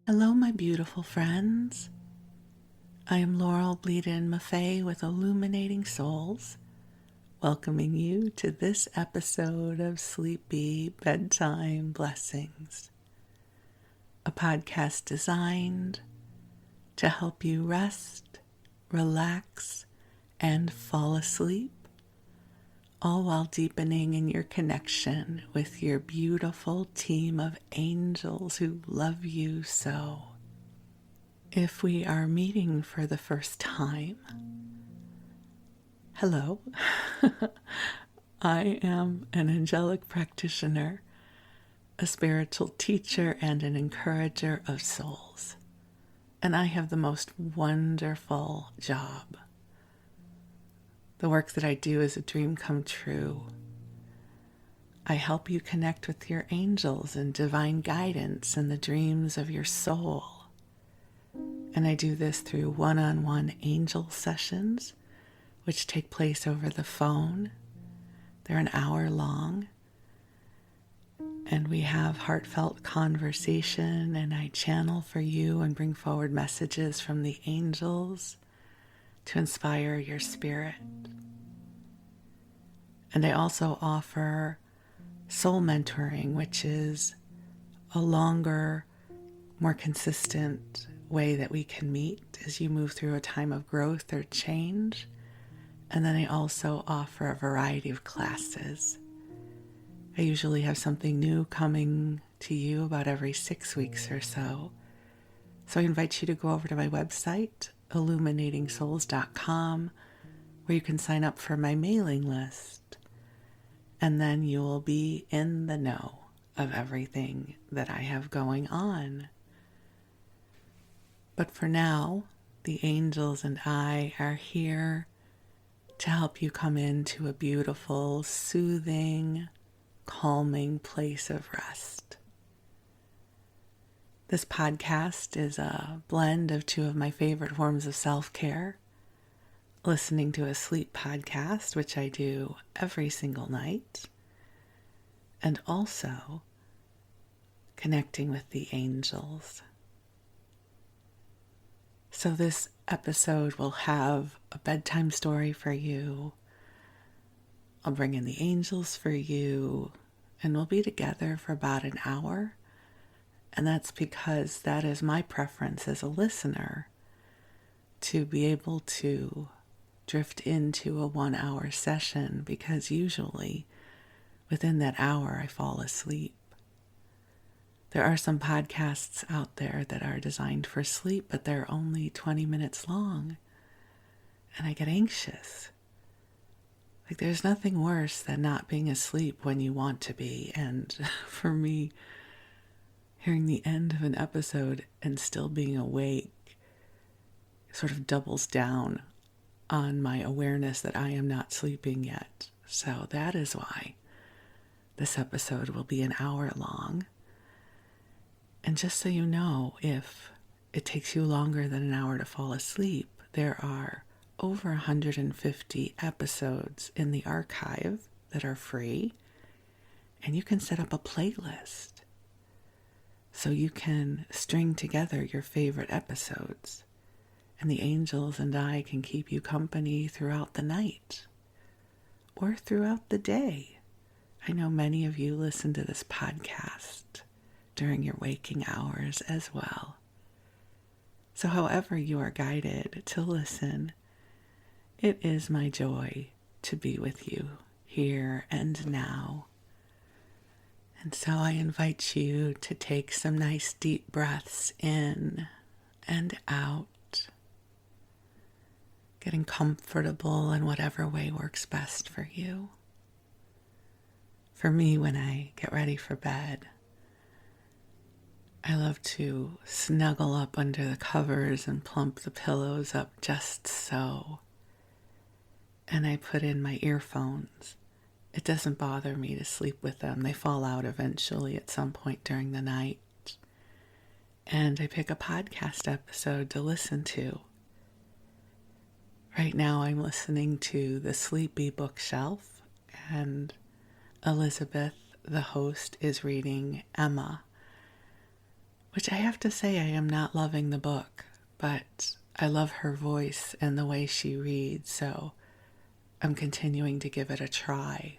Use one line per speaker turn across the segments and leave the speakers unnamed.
Hello, my beautiful friends. I am Bleadon-Maffei with Illuminating Souls, welcoming you to this episode of Sleepy Bedtime Blessings, a podcast designed to help you rest, relax, and fall asleep, all while deepening in your connection with your beautiful team of angels who love you so. If we are meeting for the first time, hello. I am an angelic practitioner, a spiritual teacher, and an encourager of souls. And I have the most wonderful job. The work that I do is a dream come true. I help you connect with your angels and divine guidance in the dreams of your soul. And I do this through one-on-one angel sessions, which take place over the phone. They're an hour long. And we have heartfelt conversation, and I channel for you and bring forward messages from the angels to inspire your spirit. And I also offer soul mentoring, which is a longer, more consistent way that we can meet as you move through a time of growth or change. And then I also offer a variety of classes. I usually have something new coming to you about every 6 weeks or so. So I invite you to go over to my website, illuminatingsouls.com, where you can sign up for my mailing list. And then you will be in the know of everything that I have going on. But for now, the angels and I are here to help you come into a beautiful, soothing, calming place of rest. This podcast is a blend of two of my favorite forms of self-care: listening to a sleep podcast, which I do every single night, and also connecting with the angels. So this episode will have a bedtime story for you. I'll bring in the angels for you, and we'll be together for about an hour. And that's because that is my preference as a listener, to be able to drift into a 1-hour session, because usually within that hour I fall asleep. There are some podcasts out there that are designed for sleep, but they're only 20 minutes long, and I get anxious. Like, there's nothing worse than not being asleep when you want to be, and for me, hearing the end of an episode and still being awake sort of doubles down on my awareness that I am not sleeping yet. So that is why this episode will be an hour long. And just so you know, if it takes you longer than an hour to fall asleep, there are over 150 episodes in the archive that are free, and you can set up a playlist so you can string together your favorite episodes, and the angels and I can keep you company throughout the night or throughout the day. I know many of you listen to this podcast during your waking hours as well. So however you are guided to listen, it is my joy to be with you here and now. And so I invite you to take some nice deep breaths in and out, getting comfortable in whatever way works best for you. For me, when I get ready for bed, I love to snuggle up under the covers and plump the pillows up just so. And I put in my earphones. It doesn't bother me to sleep with them. They fall out eventually at some point during the night. And I pick a podcast episode to listen to. Right now I'm listening to The Sleepy Bookshelf, and Elizabeth, the host, is reading Emma, which I have to say I am not loving the book, but I love her voice and the way she reads, so I'm continuing to give it a try.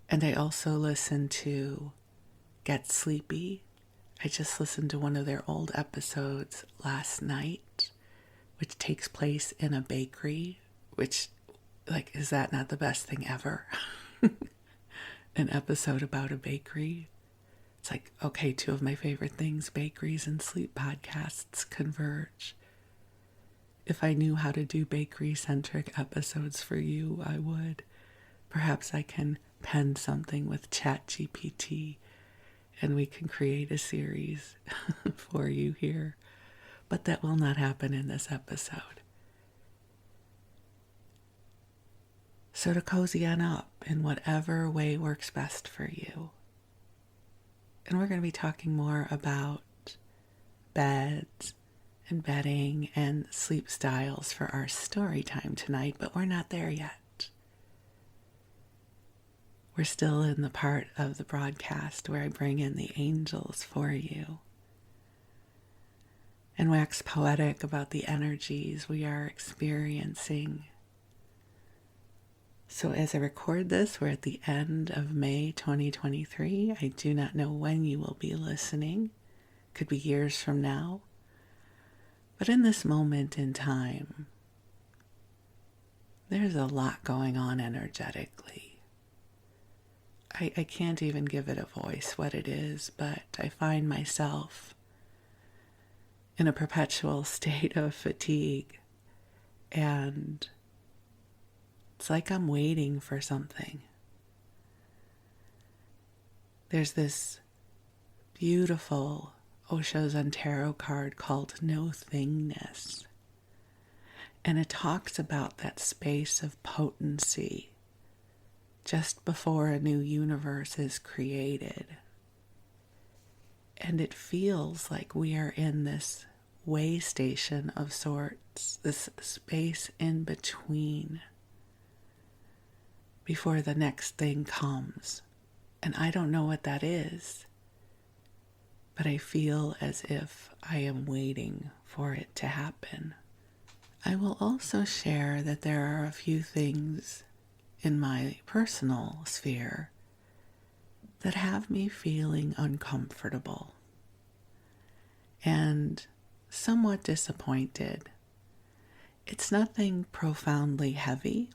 And I also listen to Get Sleepy. I just listened to one of their old episodes last night, which takes place in a bakery, which, is that not the best thing ever? An episode about a bakery. It's like, okay, two of my favorite things, bakeries and sleep podcasts, converge. If I knew how to do bakery-centric episodes for you, I would. Perhaps I can pen something with ChatGPT and we can create a series for you here. But that will not happen in this episode. So to cozy on up in whatever way works best for you. And we're going to be talking more about beds and bedding and sleep styles for our story time tonight, but we're not there yet. We're still in the part of the broadcast where I bring in the angels for you and wax poetic about the energies we are experiencing. So as I record this, we're at the end of May 2023. I do not know when you will be listening. Could be years from now. But in this moment in time, there's a lot going on energetically. I can't even give it a voice what it is, but I find myself in a perpetual state of fatigue, and it's like I'm waiting for something. There's this beautiful Osho's Tarot card called No Thingness. And it talks about that space of potency just before a new universe is created. And it feels like we are in this way station of sorts, this space in between before the next thing comes. And I don't know what that is, but I feel as if I am waiting for it to happen. I will also share that there are a few things in my personal sphere that have me feeling uncomfortable and somewhat disappointed. It's nothing profoundly heavy,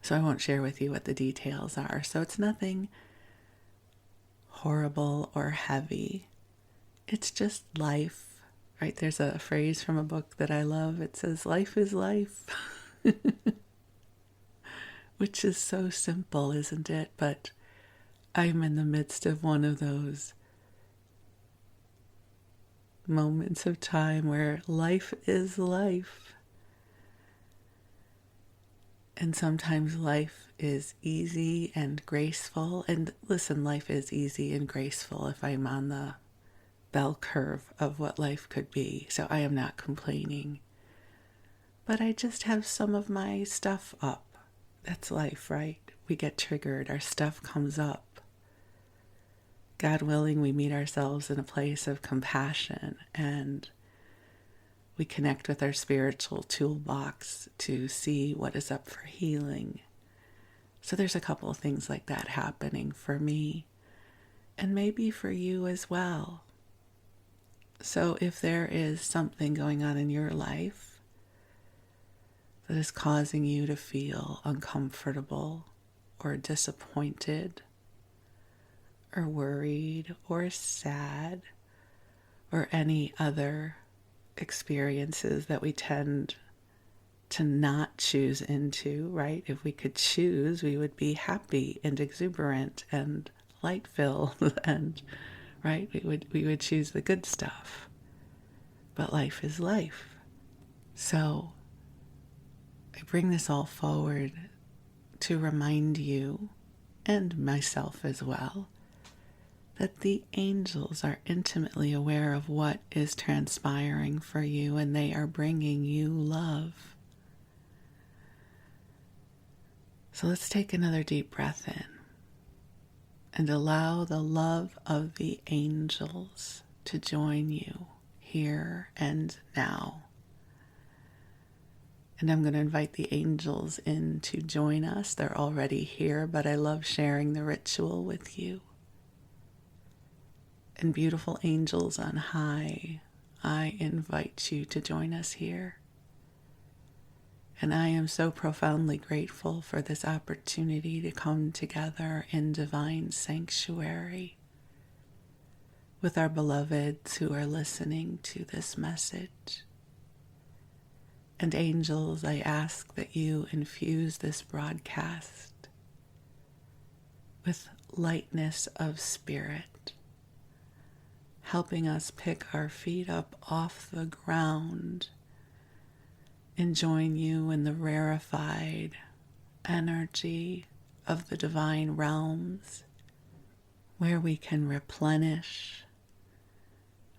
so I won't share with you what the details are. So it's nothing horrible or heavy. It's just life, right? There's a phrase from a book that I love. It says, life is life. Which is so simple, isn't it? But I'm in the midst of one of those moments of time where life is life. And sometimes life is easy and graceful. And listen, life is easy and graceful if I'm on the bell curve of what life could be. So I am not complaining. But I just have some of my stuff up. That's life, right? We get triggered. Our stuff comes up. God willing, we meet ourselves in a place of compassion and we connect with our spiritual toolbox to see what is up for healing. So there's a couple of things like that happening for me and maybe for you as well. So if there is something going on in your life that is causing you to feel uncomfortable or disappointed or worried or sad or any other experiences that we tend to not choose into, right? If we could choose, we would be happy and exuberant and light-filled and, right? We would choose the good stuff. But life is life. So I bring this all forward to remind you, and myself as well, that the angels are intimately aware of what is transpiring for you, and they are bringing you love. So let's take another deep breath in and allow the love of the angels to join you here and now. And I'm going to invite the angels in to join us. They're already here, but I love sharing the ritual with you. And beautiful angels on high, I invite you to join us here. And I am so profoundly grateful for this opportunity to come together in divine sanctuary with our beloveds who are listening to this message. And angels, I ask that you infuse this broadcast with lightness of spirit, helping us pick our feet up off the ground and join you in the rarefied energy of the divine realms, where we can replenish,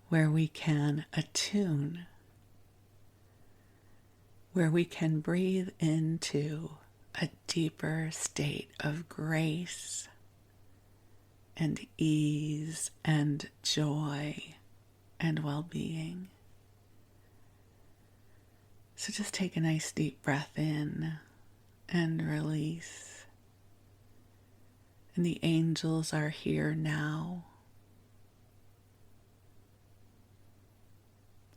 where we can attune, where we can breathe into a deeper state of grace and ease and joy and well-being. So just take a nice deep breath in and release. And the angels are here now.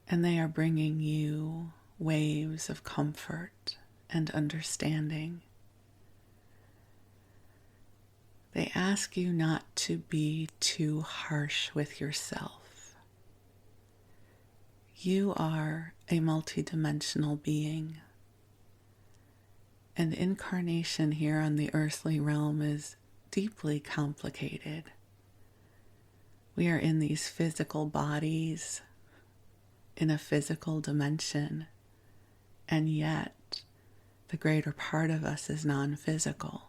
And they are bringing you waves of comfort and understanding. They ask you not to be too harsh with yourself. You are a multidimensional being, and incarnation here on the earthly realm is deeply complicated. We are in these physical bodies, in a physical dimension, and yet the greater part of us is non-physical.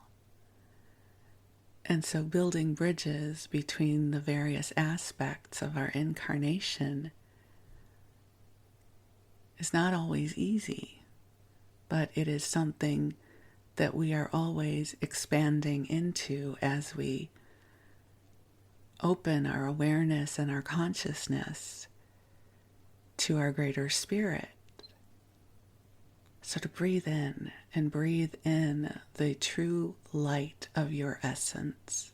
And so building bridges between the various aspects of our incarnation is not always easy, but it is something that we are always expanding into as we open our awareness and our consciousness to our greater spirit. So to breathe in and breathe in the true light of your essence,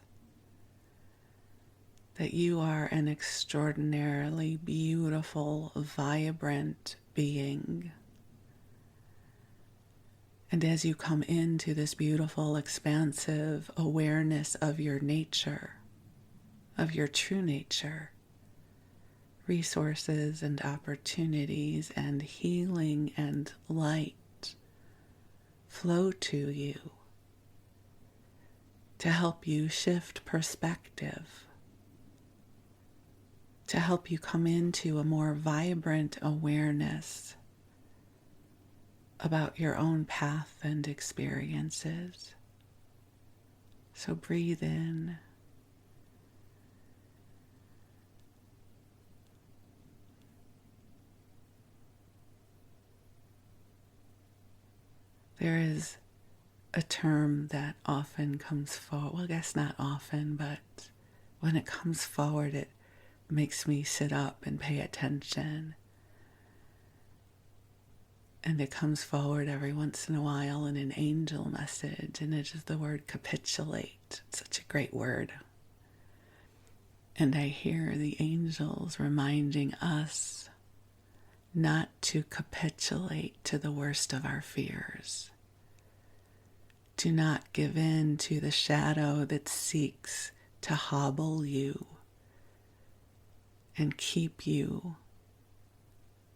that you are an extraordinarily beautiful, vibrant being. And as you come into this beautiful, expansive awareness of your nature, of your true nature, resources and opportunities and healing and light flow to you to help you shift perspective, to help you come into a more vibrant awareness about your own path and experiences. So breathe in. There is a term that often comes forward, well, I guess not often, but when it comes forward, it makes me sit up and pay attention. And it comes forward every once in a while in an angel message, and it is the word capitulate. It's such a great word. And I hear the angels reminding us not to capitulate to the worst of our fears. Do not give in to the shadow that seeks to hobble you and keep you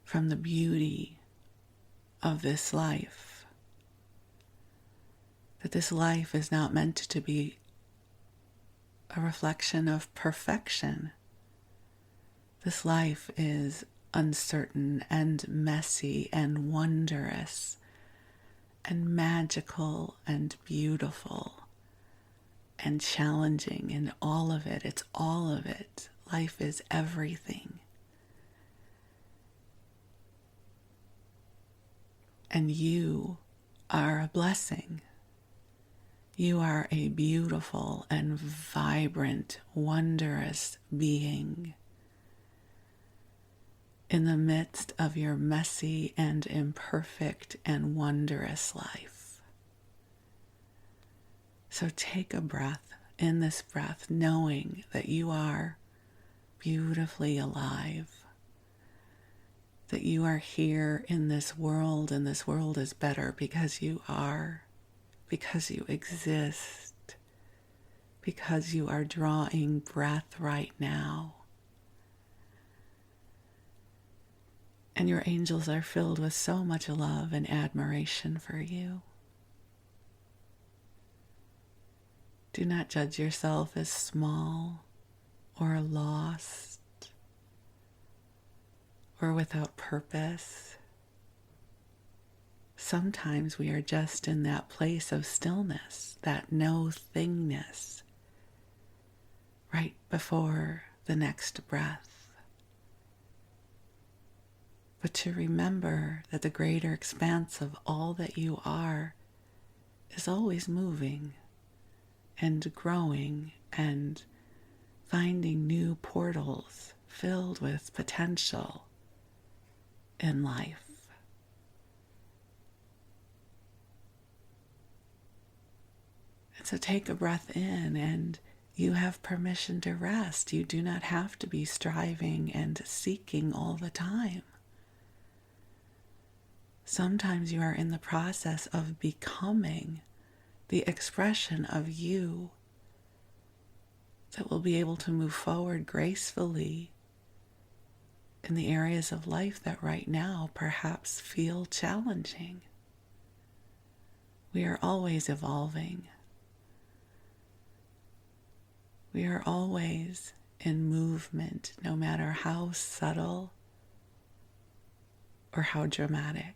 from the beauty of this life. That this life is not meant to be a reflection of perfection. This life is uncertain and messy and wondrous and magical and beautiful and challenging, and all of it. It's all of it. Life is everything. And you are a blessing. You are a beautiful and vibrant, wondrous being in the midst of your messy and imperfect and wondrous life. So take a breath, in this breath, knowing that you are beautifully alive, that you are here in this world, and this world is better because you are, because you exist, because you are drawing breath right now. And your angels are filled with so much love and admiration for you. Do not judge yourself as small or lost or without purpose. Sometimes we are just in that place of stillness, that no-thingness, right before the next breath. But to remember that the greater expanse of all that you are is always moving and growing and finding new portals filled with potential in life. And so take a breath in, and you have permission to rest. You do not have to be striving and seeking all the time. Sometimes you are in the process of becoming the expression of you that will be able to move forward gracefully in the areas of life that right now perhaps feel challenging. We are always evolving. We are always in movement, no matter how subtle or how dramatic.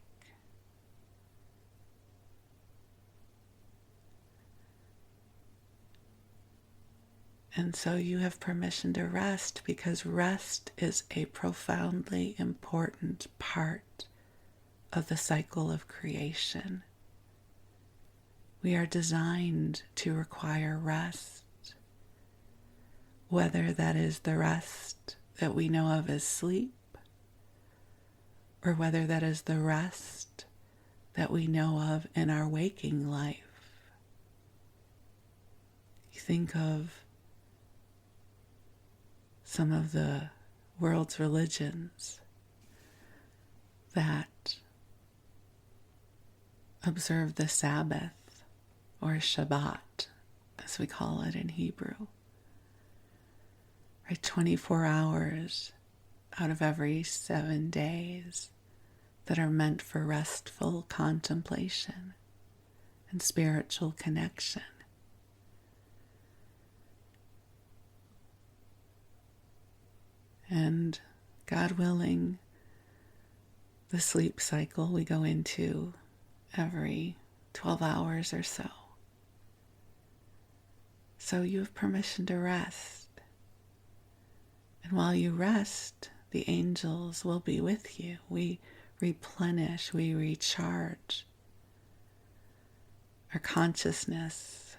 And so you have permission to rest, because rest is a profoundly important part of the cycle of creation. We are designed to require rest, whether that is the rest that we know of as sleep, or whether that is the rest that we know of in our waking life. You think of some of the world's religions that observe the Sabbath, or Shabbat, as we call it in Hebrew. Right, 24 hours out of every 7 days that are meant for restful contemplation and spiritual connection. And God willing, the sleep cycle we go into every 12 hours or so. So you have permission to rest. And while you rest, the angels will be with you. We replenish, we recharge. Our consciousness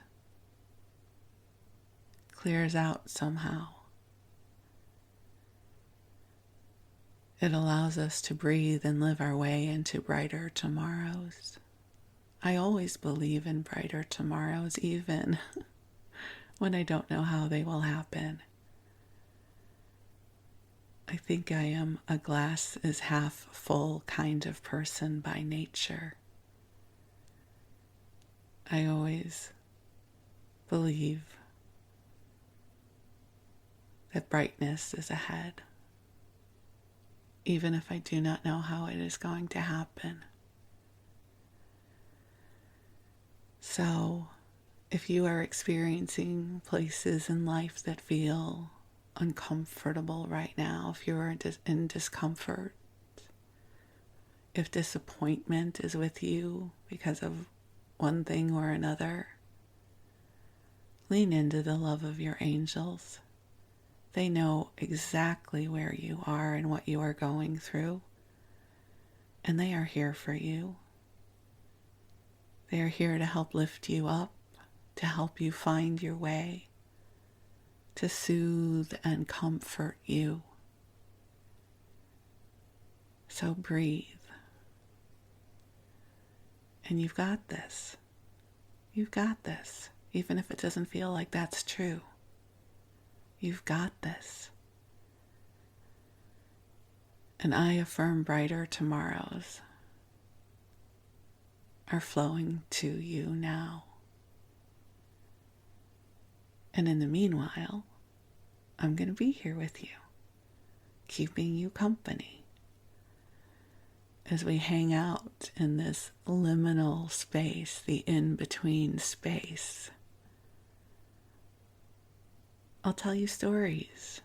clears out somehow. It allows us to breathe and live our way into brighter tomorrows. I always believe in brighter tomorrows, even when I don't know how they will happen. I think I am a glass is half full kind of person by nature. I always believe that brightness is ahead, even if I do not know how it is going to happen. So, if you are experiencing places in life that feel uncomfortable right now, if you are in discomfort, if disappointment is with you because of one thing or another, lean into the love of your angels. They know exactly where you are and what you are going through, and they are here for you. They are here to help lift you up to help you find your way, to soothe and comfort you. So breathe. And you've got this. You've got this. Even if it doesn't feel like that's true. You've got this. And I affirm brighter tomorrows are flowing to you now. And in the meanwhile, I'm going to be here with you, keeping you company as we hang out in this liminal space, the in-between space. I'll tell you stories,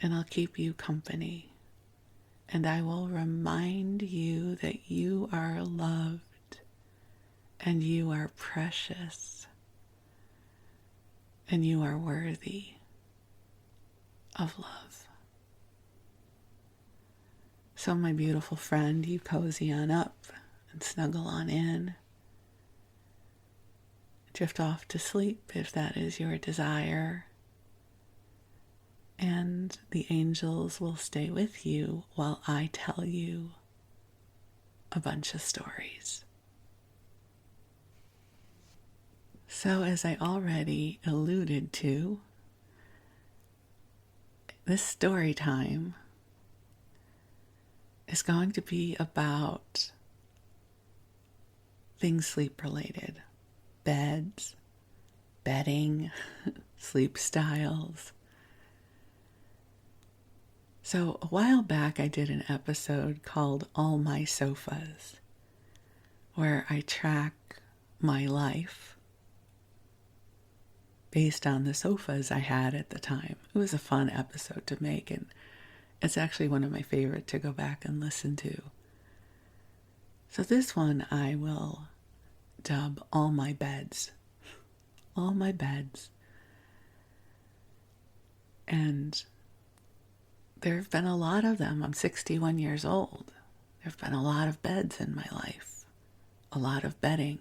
and I'll keep you company, and I will remind you that you are loved, and you are precious, and you are worthy of love. So my beautiful friend, you cozy on up and snuggle on in. Drift off to sleep if that is your desire. And the angels will stay with you while I tell you a bunch of stories. So as I already alluded to, this story time is going to be about things sleep related. Beds, bedding, sleep styles. So a while back I did an episode called All My Sofas, where I track my life based on the sofas I had at the time. It was a fun episode to make, and it's actually one of my favorite to go back and listen to. So this one I will dub All My Beds. All My Beds. And there have been a lot of them. I'm 61 years old. There have been a lot of beds in my life. A lot of bedding.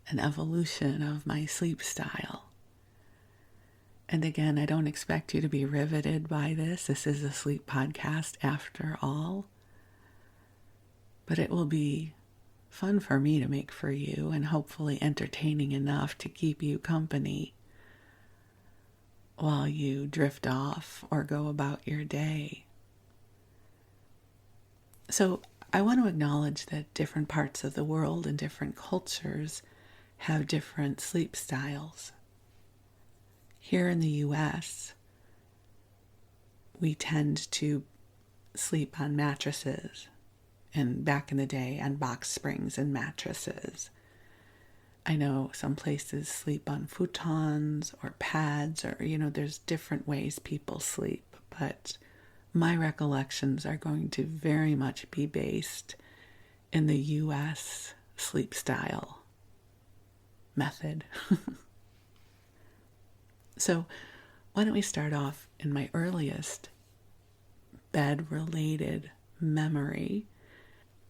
An evolution of my sleep style. And again, I don't expect you to be riveted by this. This is a sleep podcast after all. But it will be fun for me to make for you and hopefully entertaining enough to keep you company while you drift off or go about your day. So I want to acknowledge that different parts of the world and different cultures have different sleep styles. Here in the U.S., we tend to sleep on mattresses, and back in the day on box springs and mattresses. I know some places sleep on futons or pads, or, there's different ways people sleep, but my recollections are going to very much be based in the U.S. sleep style method. So why don't we start off in my earliest bed-related memory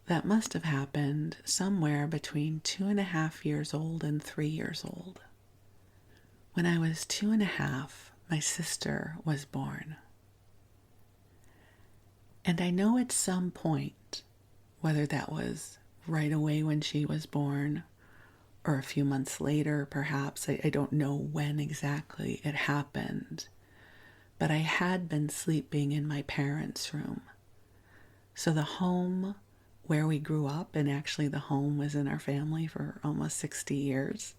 that must have happened somewhere between 2.5 years old and 3 years old. When I was 2.5, my sister was born. And I know at some point, whether that was right away when she was born or a few months later, perhaps, I don't know when exactly it happened, but I had been sleeping in my parents' room. So the home where we grew up, and actually the home was in our family for almost 60 years.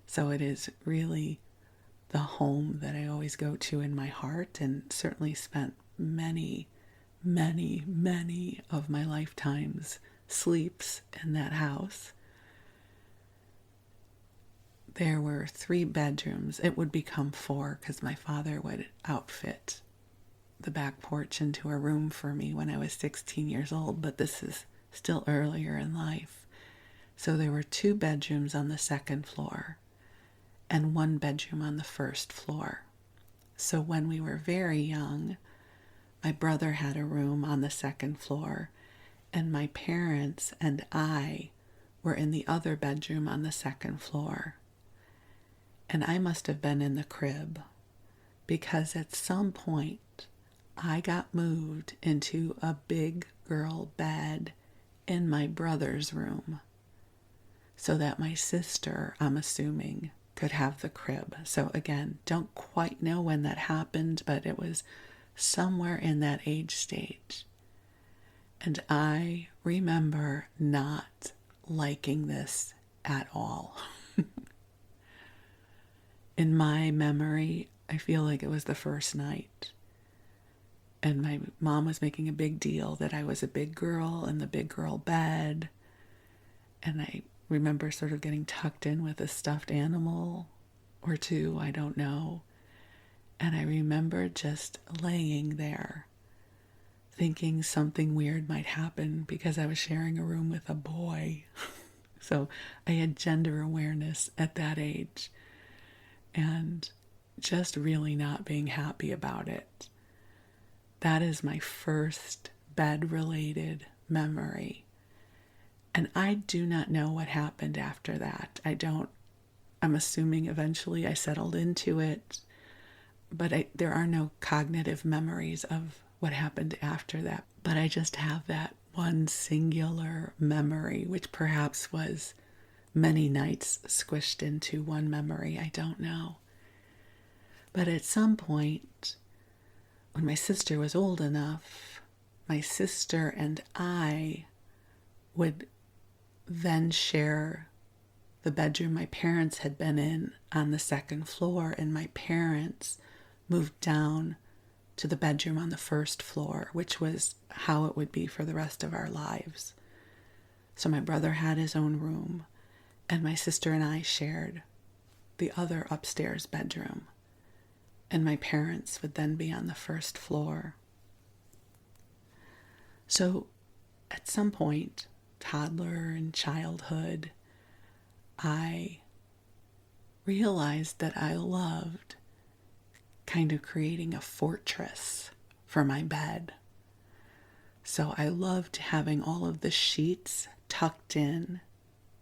So it is really the home that I always go to in my heart, and certainly spent many, many, many of my lifetime's sleeps in that house. There were 3 bedrooms. It would become 4 because my father would outfit the back porch into a room for me when I was 16 years old, but this is still earlier in life. So there were 2 bedrooms on the 2nd floor and 1 bedroom on the 1st floor. So when we were very young, my brother had a room on the 2nd floor, and my parents and I were in the other bedroom on the second floor. And I must have been in the crib because at some point I got moved into a big girl bed in my brother's room so that my sister, I'm assuming, could have the crib. So again, don't quite know when that happened, but it was somewhere in that age stage. And I remember not liking this at all. In my memory, I feel like it was the first night. And my mom was making a big deal that I was a big girl in the big girl bed. And I remember sort of getting tucked in with a stuffed animal or two, I don't know. And I remember just laying there thinking something weird might happen because I was sharing a room with a boy. So I had gender awareness at that age and just really not being happy about it. That is my first bed-related memory. And I do not know what happened after that. I'm assuming eventually I settled into it, but there are no cognitive memories of what happened after that. But I just have that one singular memory, which perhaps was many nights squished into one memory. I don't know. But at some point, when my sister was old enough, my sister and I would then share the bedroom my parents had been in on the second floor, and my parents moved down to the bedroom on the first floor, which was how it would be for the rest of our lives. So my brother had his own room, and my sister and I shared the other upstairs bedroom, and my parents would then be on the first floor. So at some point, toddler and childhood, I realized that I loved kind of creating a fortress for my bed. So I loved having all of the sheets tucked in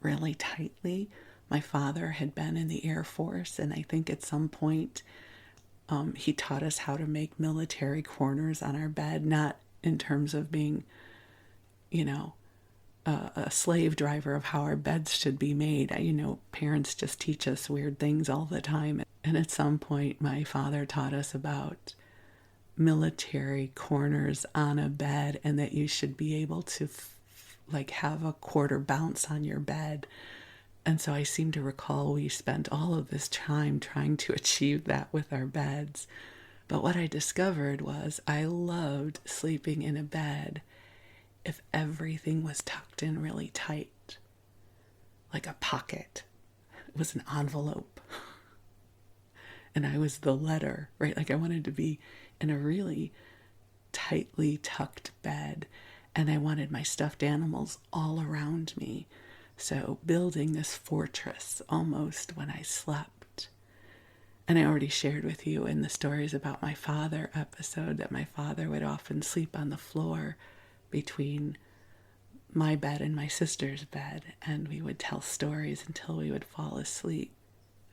really tightly. My father had been in the Air Force, and I think at some point he taught us how to make military corners on our bed, not in terms of being, a slave driver of how our beds should be made. Parents just teach us weird things all the time. And at some point, my father taught us about military corners on a bed, and that you should be able to have a quarter bounce on your bed. And so I seem to recall we spent all of this time trying to achieve that with our beds. But what I discovered was I loved sleeping in a bed if everything was tucked in really tight, like a pocket. It was an envelope. And I was the letter, right? Like I wanted to be in a really tightly tucked bed, and I wanted my stuffed animals all around me. So building this fortress almost when I slept. And I already shared with you in the stories about my father episode that my father would often sleep on the floor between my bed and my sister's bed, and we would tell stories until we would fall asleep.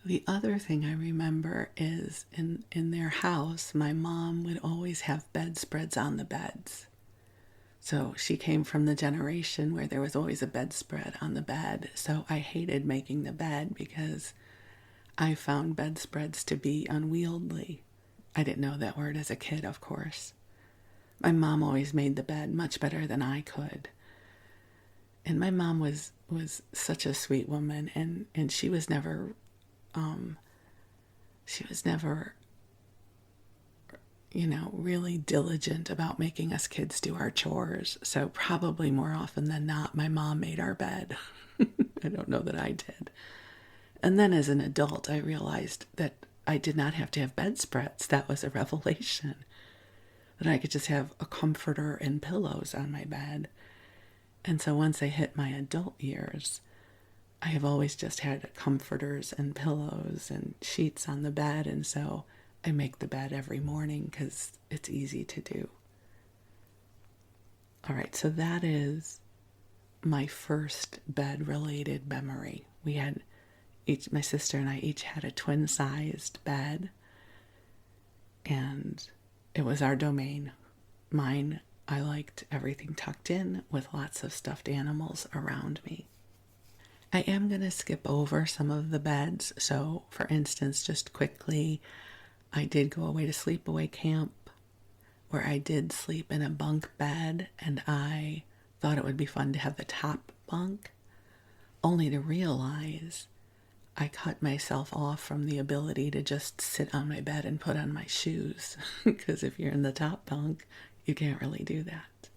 The other thing I remember is in their house, my mom would always have bedspreads on the beds. So she came from the generation where there was always a bedspread on the bed. So I hated making the bed because I found bedspreads to be unwieldy. I didn't know that word as a kid, of course. My mom always made the bed much better than I could. And my mom was such a sweet woman, and she was never really diligent about making us kids do our chores. So probably more often than not, my mom made our bed. I don't know that I did. And then as an adult, I realized that I did not have to have bedspreads. That was a revelation. That I could just have a comforter and pillows on my bed. And so once I hit my adult years, I have always just had comforters and pillows and sheets on the bed. And so I make the bed every morning because it's easy to do. All right, so that is my first bed-related memory. My sister and I each had a twin-sized bed, and it was our domain. Mine, I liked everything tucked in with lots of stuffed animals around me. I am going to skip over some of the beds. So, for instance, just quickly, I did go away to sleepaway camp where I did sleep in a bunk bed, and I thought it would be fun to have the top bunk, only to realize I cut myself off from the ability to just sit on my bed and put on my shoes, because if you're in the top bunk, you can't really do that.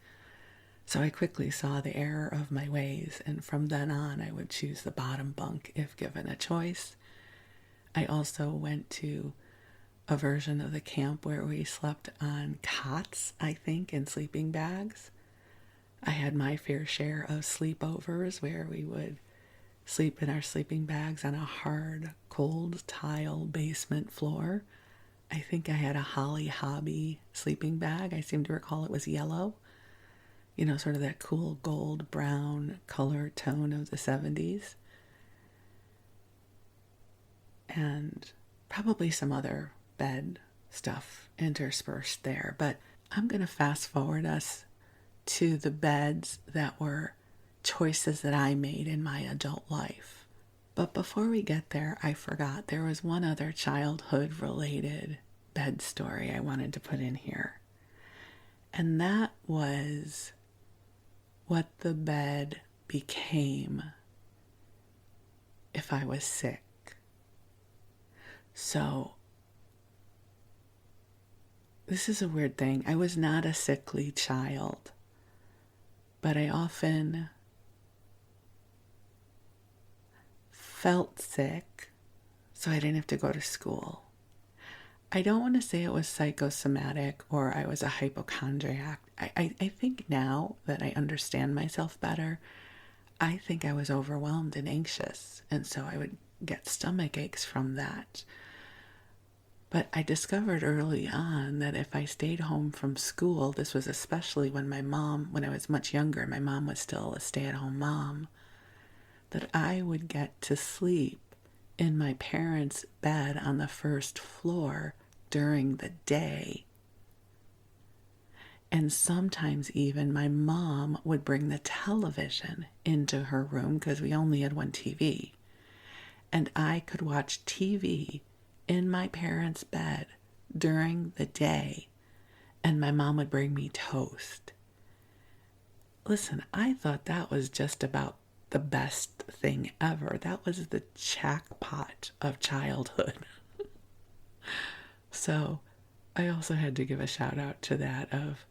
So I quickly saw the error of my ways, and from then on I would choose the bottom bunk if given a choice. I also went to a version of the camp where we slept on cots, I think, in sleeping bags. I had my fair share of sleepovers where we would sleep in our sleeping bags on a hard, cold tile basement floor. I think I had a Holly Hobby sleeping bag. I seem to recall it was yellow. You know, sort of that cool gold brown color tone of the 70s. And probably some other bed stuff interspersed there. But I'm going to fast forward us to the beds that were choices that I made in my adult life. But before we get there, I forgot there was one other childhood related bed story I wanted to put in here. And that was what the bed became if I was sick. So, this is a weird thing. I was not a sickly child, but I often felt sick, so I didn't have to go to school. I don't want to say it was psychosomatic or I was a hypochondriac. I think now that I understand myself better, I think I was overwhelmed and anxious, and so I would get stomach aches from that. But I discovered early on that if I stayed home from school, this was especially when I was much younger, my mom was still a stay-at-home mom, that I would get to sleep in my parents' bed on the first floor during the day. And sometimes even my mom would bring the television into her room because we only had one TV. And I could watch TV in my parents' bed during the day, and my mom would bring me toast. Listen, I thought that was just about the best thing ever. That was the jackpot of childhood. So I also had to give a shout out to that of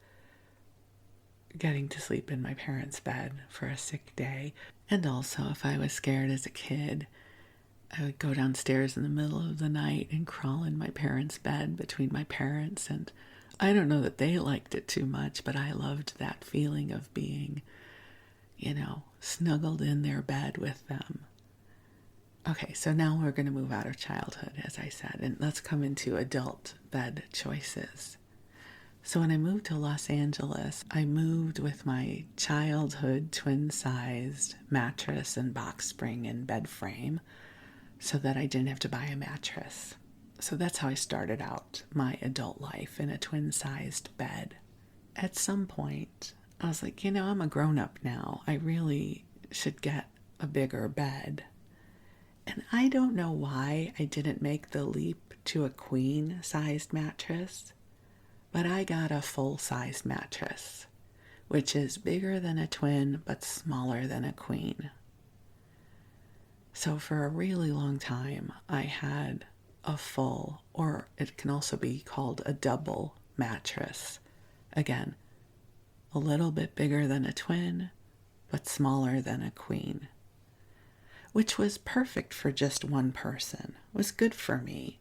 getting to sleep in my parents' bed for a sick day. And also, if I was scared as a kid, I would go downstairs in the middle of the night and crawl in my parents' bed between my parents. And I don't know that they liked it too much, but I loved that feeling of being, snuggled in their bed with them. Okay, so now we're going to move out of childhood, as I said, and let's come into adult bed choices. So when I moved to Los Angeles, I moved with my childhood twin-sized mattress and box spring and bed frame so that I didn't have to buy a mattress. So that's how I started out my adult life, in a twin-sized bed. At some point, I was like, I'm a grown-up now. I really should get a bigger bed. And I don't know why I didn't make the leap to a queen-sized mattress, but I got a full-size mattress, which is bigger than a twin but smaller than a queen. So for a really long time, I had a full, or it can also be called a double mattress. Again, a little bit bigger than a twin, but smaller than a queen, which was perfect for just one person. It was good for me.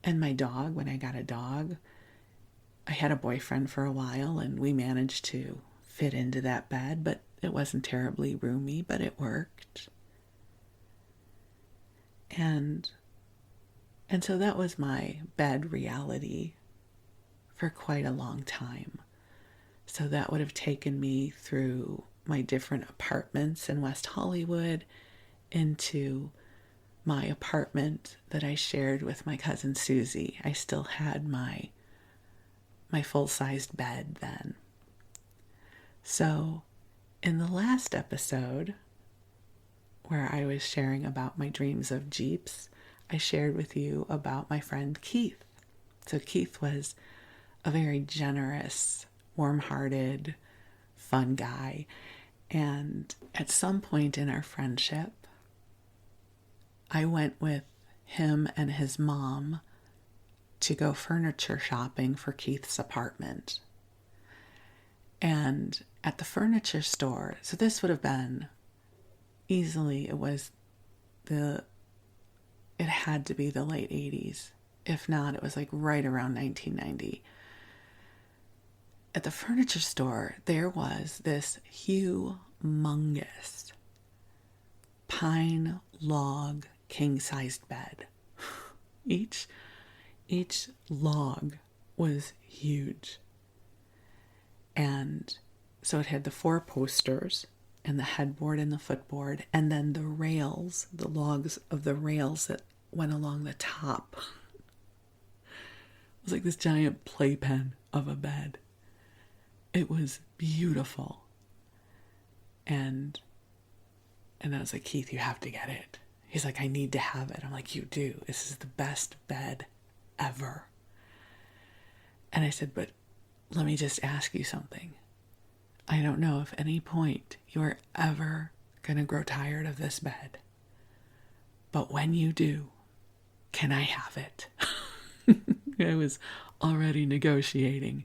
And my dog, when I got a dog, I had a boyfriend for a while, and we managed to fit into that bed, but it wasn't terribly roomy, but it worked. And so that was my bed reality for quite a long time. So that would have taken me through my different apartments in West Hollywood into my apartment that I shared with my cousin Susie. I still had my full-sized bed then. So in the last episode, where I was sharing about my dreams of Jeeps, I shared with you about my friend Keith. So Keith was a very generous, warm-hearted, fun guy. And at some point in our friendship, I went with him and his mom to go furniture shopping for Keith's apartment. And at the furniture store, so this would have been easily, it had to be the late 80s. If not, it was like right around 1990. At the furniture store, there was this humongous pine log king-sized bed. Each log was huge. And so it had the 4 posters and the headboard and the footboard, and then the rails, the logs of the rails that went along the top. It was like this giant playpen of a bed. It was beautiful. And I was like, Keith, you have to get it. He's like, I need to have it. I'm like, you do. This is the best bed ever. And I said, but let me just ask you something. I don't know if at any point you're ever going to grow tired of this bed. But when you do, can I have it? I was already negotiating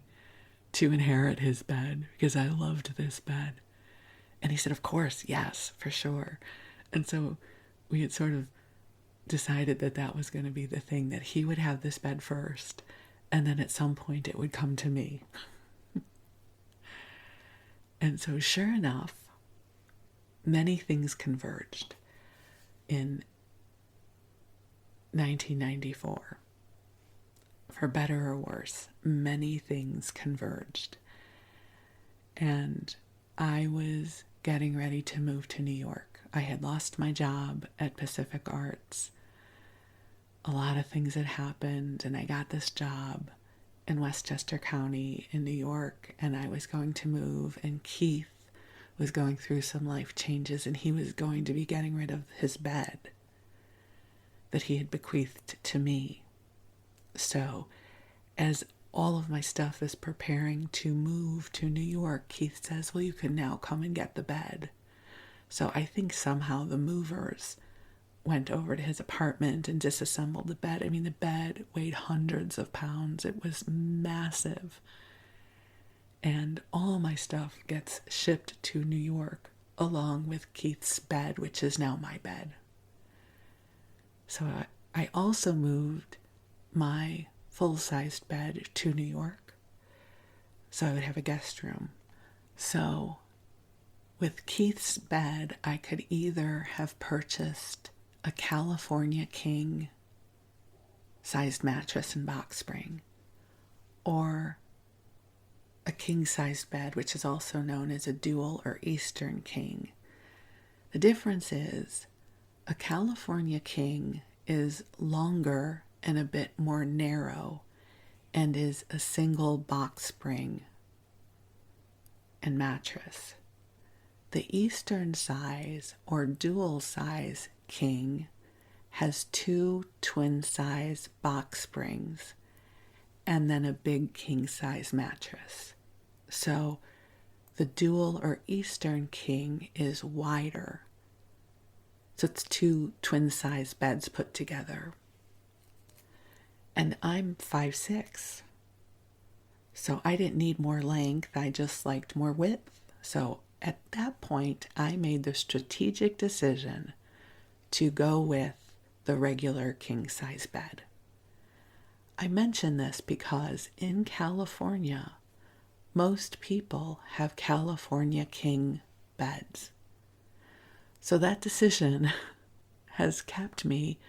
to inherit his bed because I loved this bed. And he said, of course, yes, for sure. And so we had sort of decided that that was going to be the thing, that he would have this bed first, and then at some point it would come to me. And so sure enough, many things converged in 1994. For better or worse, many things converged. And I was getting ready to move to New York. I had lost my job at Pacific Arts. A lot of things had happened, and I got this job in Westchester County in New York, and I was going to move, and Keith was going through some life changes, and he was going to be getting rid of his bed that he had bequeathed to me. So as all of my stuff is preparing to move to New York, Keith says, well, you can now come and get the bed. So I think somehow the movers went over to his apartment and disassembled the bed. I mean, the bed weighed hundreds of pounds. It was massive. And all my stuff gets shipped to New York along with Keith's bed, which is now my bed. So I also moved my full-sized bed to New York, so I would have a guest room. So with Keith's bed, I could either have purchased a California king sized mattress and box spring, or a king-sized bed, which is also known as a dual or Eastern king. The difference is a California king is longer and a bit more narrow and is a single box spring and mattress. The Eastern size or dual size king has 2 twin size box springs and then a big king size mattress. So the dual or Eastern king is wider. So it's 2 twin size beds put together. And I'm 5'6". So I didn't need more length, I just liked more width. So at that point, I made the strategic decision to go with the regular king-size bed. I mention this because in California, most people have California king beds. So that decision has kept me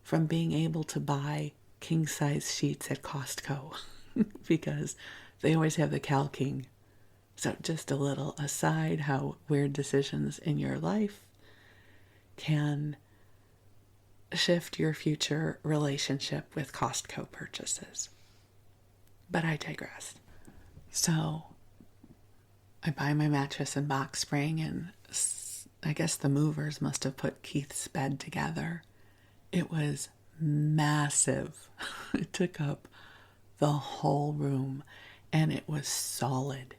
from being able to buy king-size sheets at Costco because they always have the Cal King So just a little aside, how weird decisions in your life can shift your future relationship with Costco purchases. But I digress. So I buy my mattress and box spring, and I guess the movers must have put Keith's bed together. It was massive. It took up the whole room, and it was solid.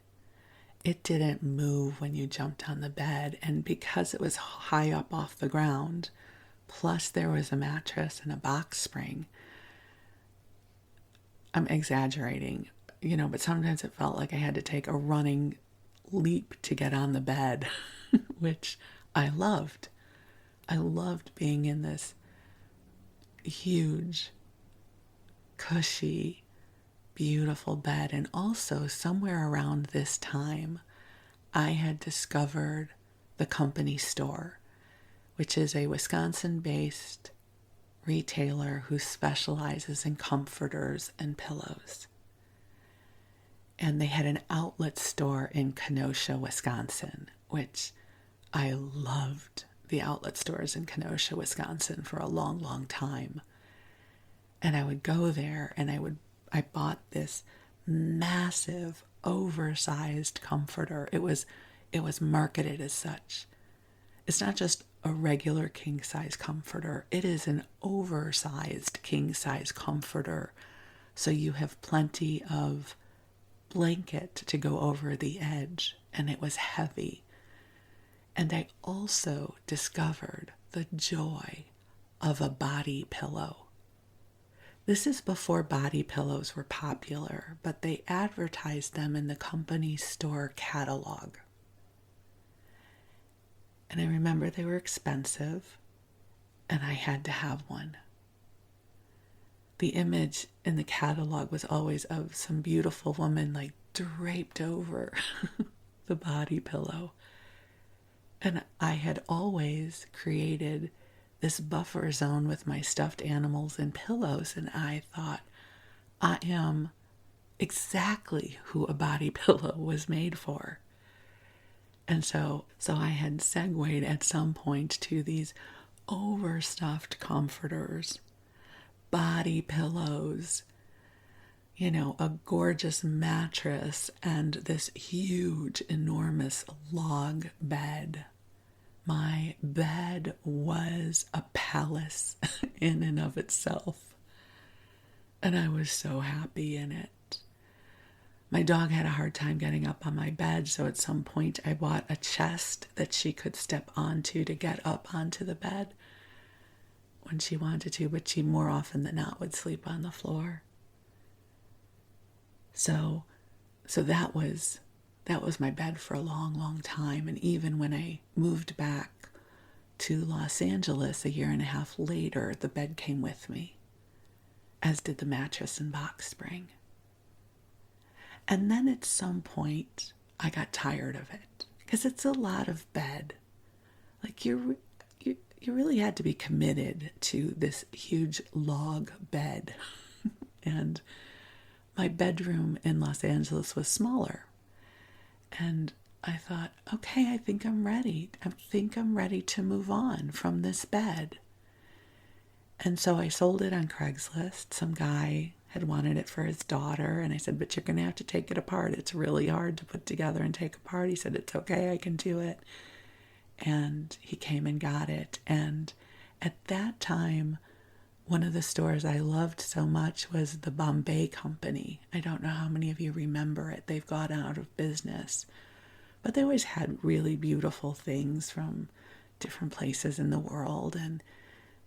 It didn't move when you jumped on the bed, and because it was high up off the ground, plus there was a mattress and a box spring, I'm exaggerating, but sometimes it felt like I had to take a running leap to get on the bed, which I loved. I loved being in this huge, cushy, beautiful bed. And also, somewhere around this time, I had discovered the Company Store, which is a Wisconsin-based retailer who specializes in comforters and pillows. And they had an outlet store in Kenosha, Wisconsin, which I loved the outlet stores in Kenosha, Wisconsin for a long, long time. And I would go there and I bought this massive, oversized comforter. It was marketed as such. It's not just a regular king-size comforter. It is an oversized king-size comforter. So you have plenty of blanket to go over the edge, and it was heavy. And I also discovered the joy of a body pillow. This is before body pillows were popular, but they advertised them in the Company Store catalog. And I remember they were expensive, and I had to have one. The image in the catalog was always of some beautiful woman like draped over the body pillow. And I had always created this buffer zone with my stuffed animals and pillows, and I thought, I am exactly who a body pillow was made for. And so I had segued at some point to these overstuffed comforters, body pillows, a gorgeous mattress, and this huge, enormous log bed. My bed was a palace in and of itself, and I was so happy in it. My dog had a hard time getting up on my bed, so at some point I bought a chest that she could step onto to get up onto the bed when she wanted to, but she more often than not would sleep on the floor. So that was my bed for a long, long time. And even when I moved back to Los Angeles a year and a half later, the bed came with me, as did the mattress and box spring. And then at some point, I got tired of it because it's a lot of bed. Like you really had to be committed to this huge log bed. And my bedroom in Los Angeles was smaller. And I thought, okay, I think I'm ready. I think I'm ready to move on from this bed. And so I sold it on Craigslist. Some guy had wanted it for his daughter, and I said, but you're going to have to take it apart. It's really hard to put together and take apart. He said, it's okay, I can do it. And he came and got it. And at that time, one of the stores I loved so much was the Bombay Company. I don't know how many of you remember it. They've gone out of business. But they always had really beautiful things from different places in the world. And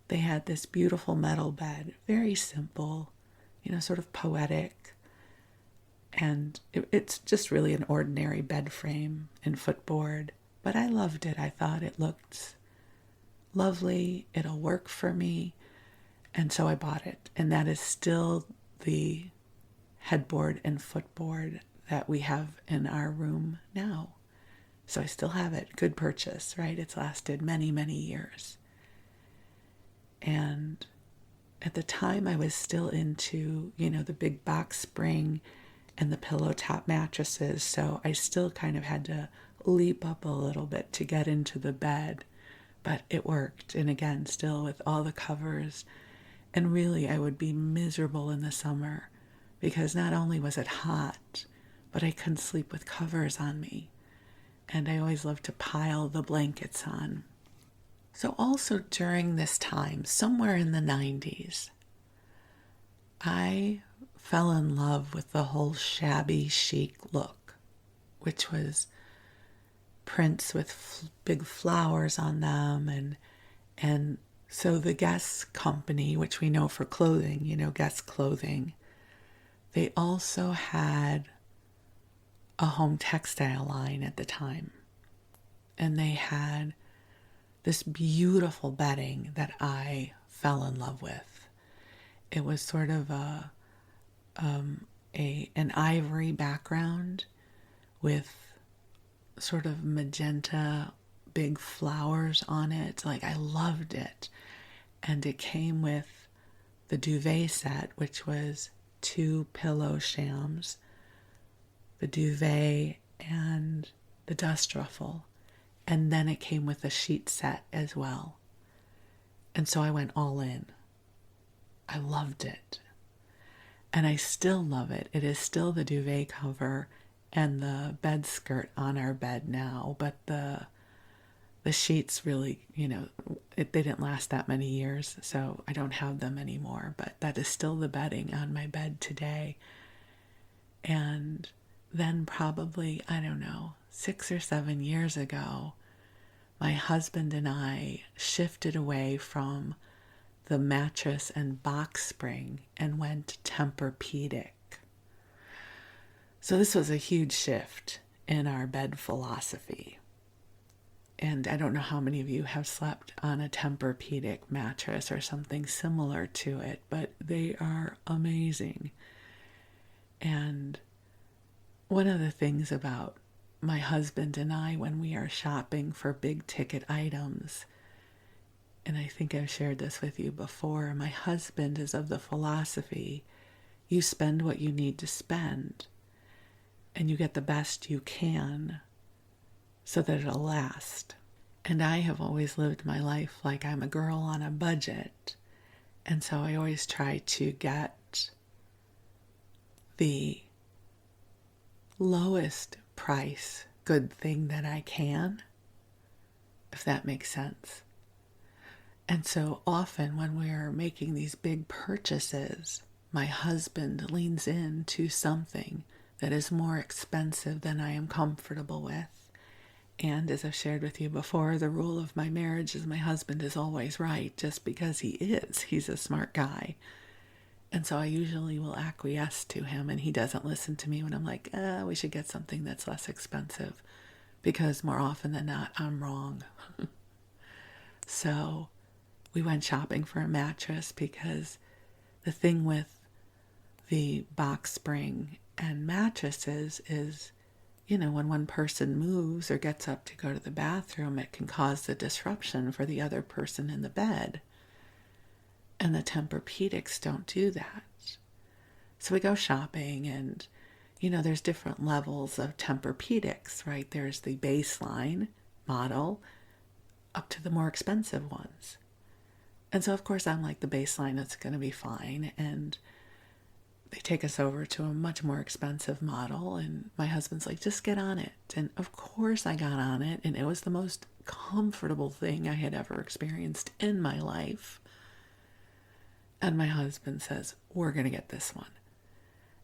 they had this beautiful metal bed, very simple, sort of poetic. And it's just really an ordinary bed frame and footboard. But I loved it. I thought it looked lovely. It'll work for me. And so I bought it. And that is still the headboard and footboard that we have in our room now. So I still have it. Good purchase, right? It's lasted many, many years. And at the time I was still into, the big box spring and the pillow top mattresses. So I still kind of had to leap up a little bit to get into the bed, but it worked. And again, still with all the covers. And really, I would be miserable in the summer because not only was it hot, but I couldn't sleep with covers on me. And I always loved to pile the blankets on. So also during this time, somewhere in the 90s, I fell in love with the whole shabby chic look, which was prints with big flowers on them. And so the Guess company, which we know for clothing, Guess clothing, they also had a home textile line at the time. And they had this beautiful bedding that I fell in love with. It was sort of an ivory background with sort of magenta big flowers on it. Like, I loved it. And it came with the duvet set, which was 2 pillow shams, the duvet and the dust ruffle. And then it came with a sheet set as well. And so I went all in. I loved it. And I still love it. It is still the duvet cover and the bed skirt on our bed now. But the sheets really, they didn't last that many years. So I don't have them anymore. But that is still the bedding on my bed today. And then probably, 6 or 7 years ago, my husband and I shifted away from the mattress and box spring and went Tempur-Pedic. So this was a huge shift in our bed philosophy. And I don't know how many of you have slept on a Tempur-Pedic mattress or something similar to it, but they are amazing. And one of the things about my husband and I, when we are shopping for big ticket items, and I think I've shared this with you before, my husband is of the philosophy, you spend what you need to spend, and you get the best you can so that it'll last. And I have always lived my life like I'm a girl on a budget, and so I always try to get the lowest price good thing that I can, if that makes sense. And so often when we're making these big purchases, my husband leans into something that is more expensive than I am comfortable with. And as I've shared with you before, the rule of my marriage is my husband is always right, just because he is. He's a smart guy. And so I usually will acquiesce to him, and he doesn't listen to me when I'm like, we should get something that's less expensive, because more often than not, I'm wrong. So we went shopping for a mattress, because the thing with the box spring and mattresses is, when one person moves or gets up to go to the bathroom, it can cause the disruption for the other person in the bed. And the Tempur-Pedics don't do that. So we go shopping, and, there's different levels of Tempur-Pedics, right? There's the baseline model up to the more expensive ones. And so, of course, I'm like, the baseline, it's going to be fine. And they take us over to a much more expensive model, and my husband's like, just get on it. And of course I got on it, and it was the most comfortable thing I had ever experienced in my life. And my husband says, we're going to get this one.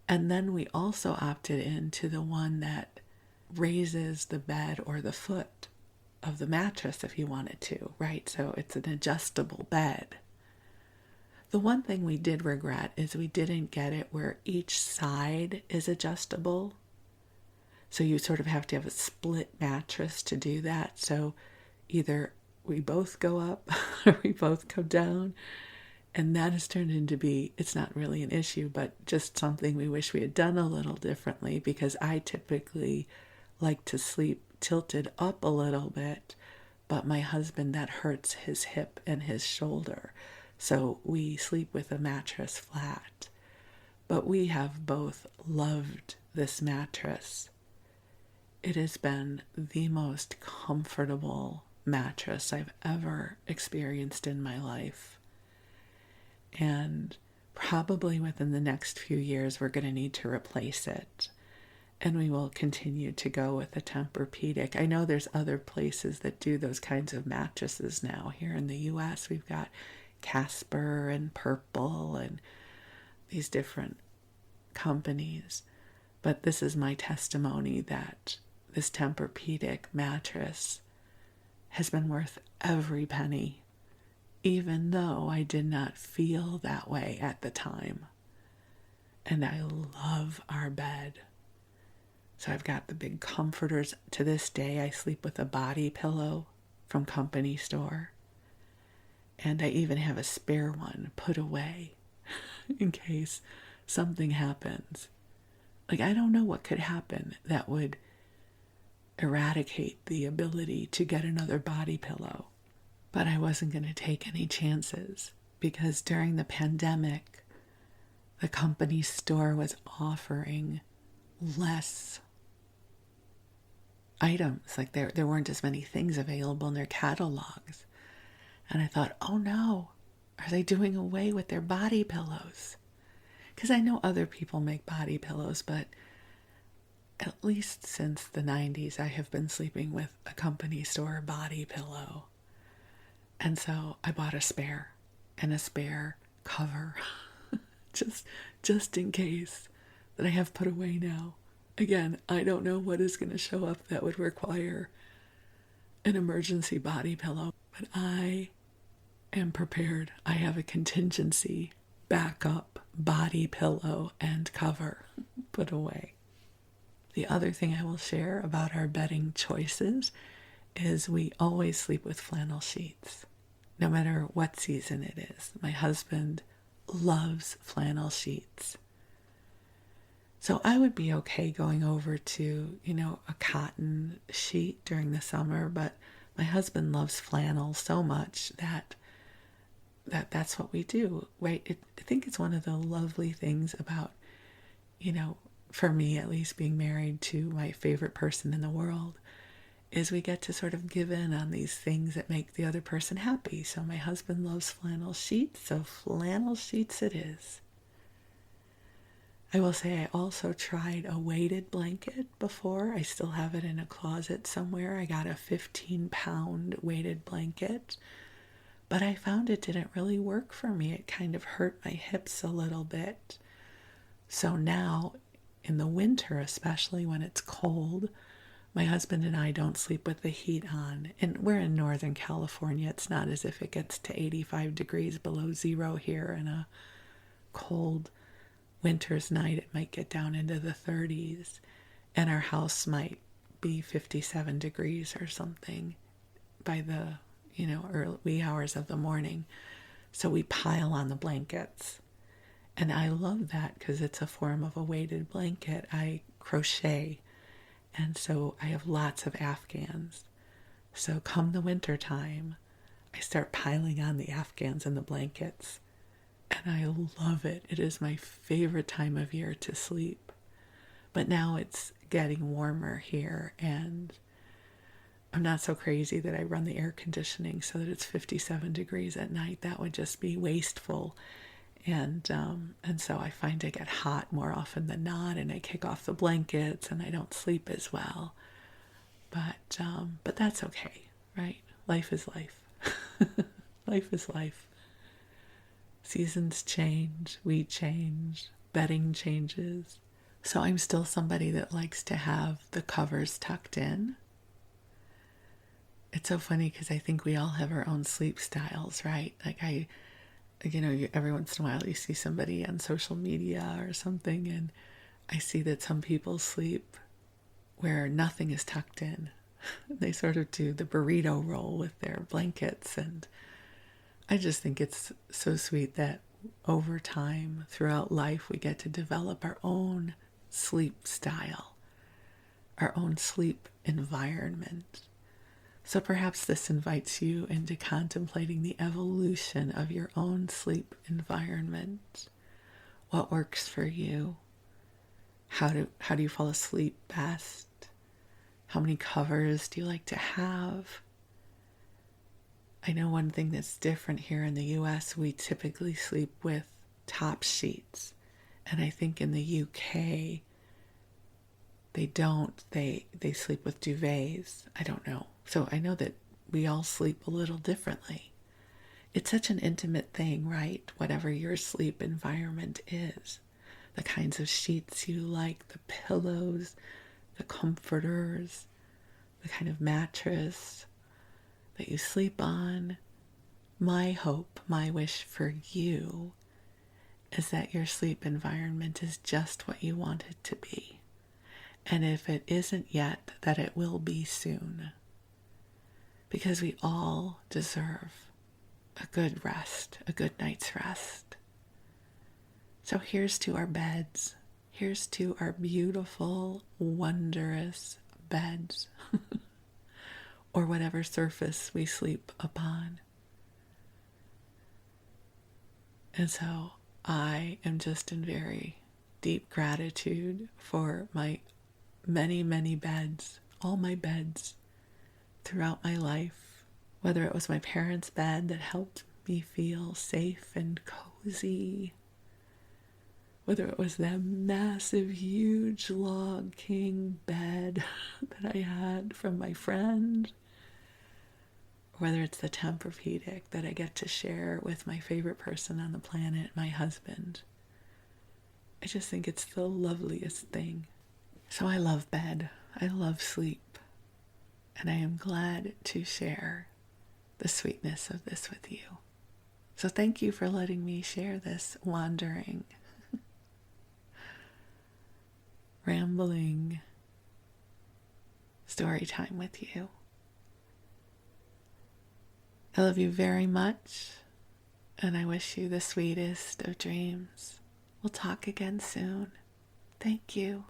And then we also opted into the one that raises the bed or the foot of the mattress if you wanted to, right? So it's an adjustable bed. The one thing we did regret is we didn't get it where each side is adjustable. So you sort of have to have a split mattress to do that. So either we both go up or we both go down. And that has turned into be, it's not really an issue, but just something we wish we had done a little differently, because I typically like to sleep tilted up a little bit, but my husband, that hurts his hip and his shoulder. So we sleep with a mattress flat. but we have both loved this mattress. It has been the most comfortable mattress I've ever experienced in my life. And probably within the next few years, we're going to need to replace it. And we will continue to go with the Tempur-Pedic. I know there's other places that do those kinds of mattresses now. Here in the US, we've got Casper and Purple and these different companies. But this is my testimony that this Tempur-Pedic mattress has been worth every penny, even though I did not feel that way at the time. And I love our bed. So I've got the big comforters. To this day, I sleep with a body pillow from Company Store. And I even have a spare one put away in case something happens. Like, I don't know what could happen that would eradicate the ability to get another body pillow. But I wasn't going to take any chances because during the pandemic, the Company Store was offering less items. Like there weren't as many things available in their catalogs. And I thought, oh no, are they doing away with their body pillows? Because I know other people make body pillows, but at least since the 90s, I have been sleeping with a Company Store body pillow. And so I bought a spare and a spare cover just in case that I have put away now. Again, I don't know what is going to show up that would require an emergency body pillow, but I am prepared. I have a contingency backup body pillow and cover put away. The other thing I will share about our bedding choices is we always sleep with flannel sheets, no matter what season it is. My husband loves flannel sheets. So I would be okay going over to, a cotton sheet during the summer, but my husband loves flannel so much that's what we do. I think it's one of the lovely things about, for me at least, being married to my favorite person in the world, is we get to sort of give in on these things that make the other person happy. So my husband loves flannel sheets, so flannel sheets it is. I will say I also tried a weighted blanket before. I still have it in a closet somewhere. I got a 15-pound weighted blanket, but I found it didn't really work for me. It kind of hurt my hips a little bit. So now, in the winter, especially when it's cold, my husband and I don't sleep with the heat on. And we're in Northern California. It's not as if it gets to 85 degrees below zero here in a cold winter's night. It might get down into the 30s, and our house might be 57 degrees or something by the, early hours of the morning. So we pile on the blankets. And I love that because it's a form of a weighted blanket. I crochet, and so I have lots of Afghans. So come the winter time, I start piling on the Afghans and the blankets. And I love it. It is my favorite time of year to sleep. But now it's getting warmer here, and I'm not so crazy that I run the air conditioning so that it's 57 degrees at night. That would just be wasteful. And so I find I get hot more often than not, and I kick off the blankets, and I don't sleep as well. But that's okay, right? Life is life. Life is life. Seasons change, we change, bedding changes. So I'm still somebody that likes to have the covers tucked in. It's so funny because I think we all have our own sleep styles, right? Like every once in a while you see somebody on social media or something, and I see that some people sleep where nothing is tucked in. They sort of do the burrito roll with their blankets, and I just think it's so sweet that over time, throughout life, we get to develop our own sleep style, our own sleep environment. So perhaps this invites you into contemplating the evolution of your own sleep environment. what works for you, how do you fall asleep best, how many covers do you like to have. I know one thing that's different here in the US, we typically sleep with top sheets. And I think in the UK, they don't. They sleep with duvets. I don't know. So I know that we all sleep a little differently. It's such an intimate thing, right? Whatever your sleep environment is. The kinds of sheets you like, the pillows, the comforters, the kind of mattress that you sleep on. My hope, my wish for you is that your sleep environment is just what you want it to be. And if it isn't yet, that it will be soon. Because we all deserve a good rest, a good night's rest. So here's to our beds. Here's to our beautiful, wondrous beds. Or whatever surface we sleep upon. And so I am just in very deep gratitude for my many, many beds, all my beds throughout my life, whether it was my parents' bed that helped me feel safe and cozy, whether it was that massive, huge log king bed that I had from my friend, whether it's the Tempur-Pedic that I get to share with my favorite person on the planet, my husband. I just think it's the loveliest thing. So I love bed. I love sleep. And I am glad to share the sweetness of this with you. So thank you for letting me share this wandering, rambling story time with you. I love you very much, and I wish you the sweetest of dreams. We'll talk again soon. Thank you.